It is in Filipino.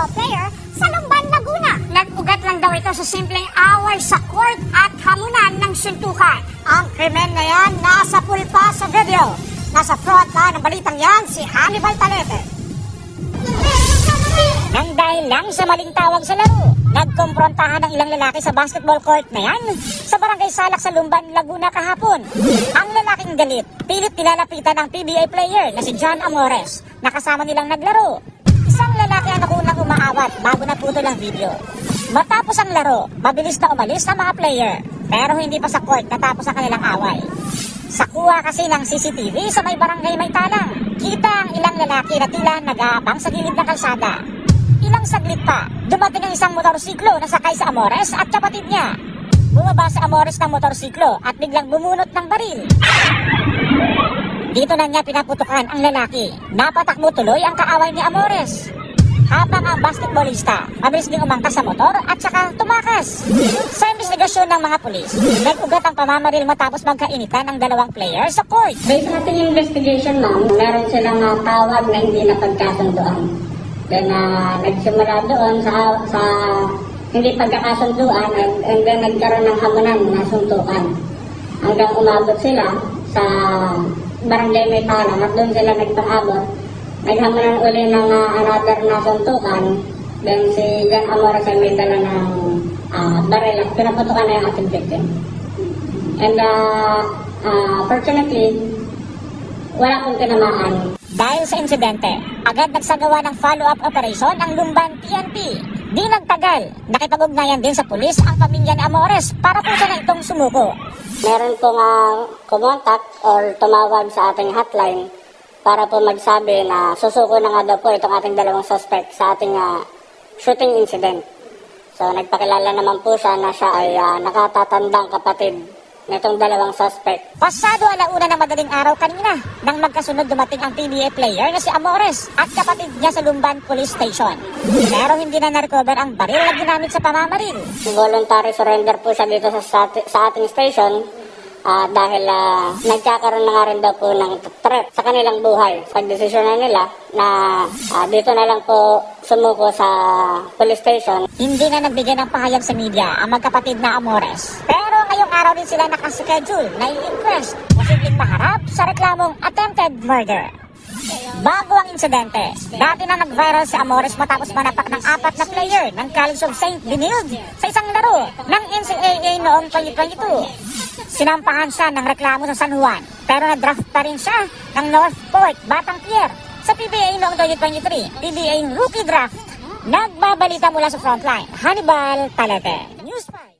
basketball player sa Lumban, Laguna. Nag-ugat lang daw ito sa simpleng away sa court at hamunan ng suntukan. Ang krimen na yan nasa pulpa sa video. Nasa front na ng balitang yan si Hannibal Talete. Nang dahil lang sa maling tawag sa laro, nagkomprontahan ng ilang lalaki sa basketball court na yan sa Barangay Salak sa Lumban, Laguna kahapon. Ang lalaking galit, pilit nilalapitan ng PBA player na si John Amores na kasama nilang naglaro. Isang lalaki ang nakunang umaawat bago naputol ang video. Matapos ang laro, mabilis na umalis ang mga player pero hindi pa sa court natapos ang kanilang away. Sa kuha kasi ng CCTV sa may barangay may talang, kita ang ilang lalaki na tila nag-aabang sa gilid ng kalsada. Ilang saglit pa, dumating ang isang motorsiklo na sakay sa Amores at kapatid niya. Bumaba sa Amores ng motorsiklo at biglang bumunot ng baril. Dito na niya pinaputukan ang lalaki. Napatakbo tuloy ang kaaway ni Amores. Habang ang basketballista, mabilis din umangkas sa motor at saka tumakas. Sa investigasyon ng mga pulis, nag-ugat ang pamamaril matapos magkainitan ang dalawang player sa court. Based sa ating investigation, ma'am, meron silang tawag na hindi napagkasunduan. Then, nagsimula doon sa hindi pagkakasunduan and then nagkaroon ng hamunan na suntukan. Hanggang umabot sila sa barangay may talang at doon sila nagpang-abot. Naghamunan uli ng another na suntukan. Then si John Amores ay may dala ng baril at pinaputukan na yung ating victim. And fortunately, wala pong tinamaan. Dahil sa insidente, agad nagsagawa ng follow-up operation ang Lumban PNP. Di nagtagal, nakipag-ugnayan din sa pulis ang pamilya ni Amores para po siya na itong sumuko. Meron pong kumontak or tumawag sa ating hotline para po magsabi na susuko na nga daw po itong ating dalawang suspect sa ating shooting incident. So nagpakilala naman po siya na siya ay nakatatandang kapatid nitong dalawang suspect. Pasado 1:00 ng madaling araw kanina nang magkasunod dumating ang PBA player na si Amores at kapatid niya sa Lumban Police Station. Pero hindi na na-recover ang baril na ginamit sa pamamaril. Voluntary surrender po siya dito sa ating station dahil nagkakaroon na nga rin daw po ng threat sa kanilang buhay. Pagdesisyon na nila na dito na lang po sumuko sa police station. Hindi na nagbigay ng pahayag sa media ang magkapatid na Amores. Pero ngayong araw din sila nakaschedule na i-inquest posibleng maharap sa reklamong attempted murder. Bago ang insidente, dati na nag-viral si Amores matapos manapak ng 4 na player ng College of St. Benilde sa isang laro ng NCAA noong 2022. Sinampahan siya ng reklamo sa San Juan pero na-draft pa rin siya ng Northport, Batang Pier sa PBA noong 2023, PBA Rookie Draft. Nagbabalita mula sa Frontline, Hannibal Talete, News 5.